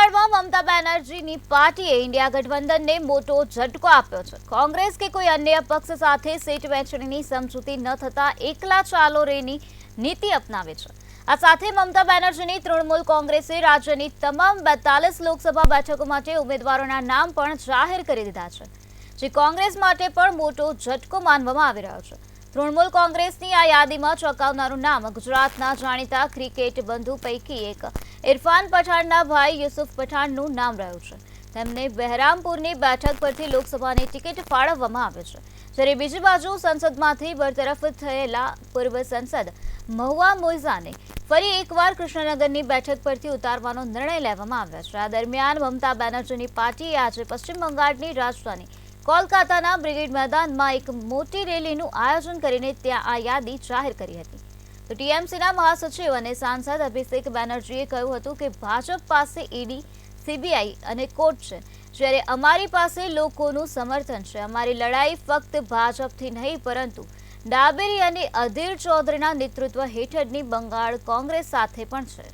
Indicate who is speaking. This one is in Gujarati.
Speaker 1: બંગાળમાં મમતા બેનર્જીની પાર્ટીએ ઇન્ડિયા ગઠબંધનને મોટો ઝટકો આપ્યો છે। કોંગ્રેસ કે કોઈ અન્ય પક્ષ સાથે સીટ વહેંચણીની સમજૂતી ન થતા એકલા ચાલો રેની નીતિ અપનાવે છે। આ સાથે મમતા બેનર્જીની તૃણમૂલ કોંગ્રેસે રાજ્યની તમામ 42 લોકસભા બેઠકો માટે ઉમેદવારોના નામ પણ જાહેર કરી દીધા છે, જે કોંગ્રેસ માટે પણ મોટો ઝટકો માનવામાં આવી રહ્યો છે। તૃણમૂલ કોંગ્રેસની આ યાદીમાં ચોંકાવનારું નામ ગુજરાતના જાણીતા ક્રિકેટ બંધુ પૈકી એક ઇરફાન પઠાણના ભાઈ યુસુફ પઠાણનું નામ રહ્યું છે। તેમને બહેરામપુરની બેઠક પરથી લોકસભાની ટિકિટ ફાળવવામાં આવે છે, જ્યારે બીજી બાજુ સંસદમાંથી બરતરફ થયેલા પૂર્વ સંસદ મહુવા મોઈઝાને ફરી એકવાર કૃષ્ણનગરની બેઠક પરથી ઉતારવાનો નિર્ણય લેવામાં આવ્યો છે। આ દરમિયાન મમતા બેનર્જીની પાર્ટીએ આજે પશ્ચિમ બંગાળની રાજધાની કોલકાતાના બ્રિગેડ મેદાનમાં એક મોટી રેલીનું આયોજન કરીને ત્યાં આ યાદી જાહેર કરી હતી। તો ટીએમસીના મહાસચિવ અને સાંસદ અભિષેક બેનર્જીએ કહ્યું હતું કે ભાજપ પાસે ઈડી, સીબીઆઈ અને કોર્ટ છે, જ્યારે અમારી પાસે લોકોનું સમર્થન છે। અમારી લડાઈ ફક્ત ભાજપથી નહીં, પરંતુ ડાબેરી અને અધીર ચૌધરીના નેતૃત્વ હેઠળની બંગાળ કોંગ્રેસ સાથે પણ છે।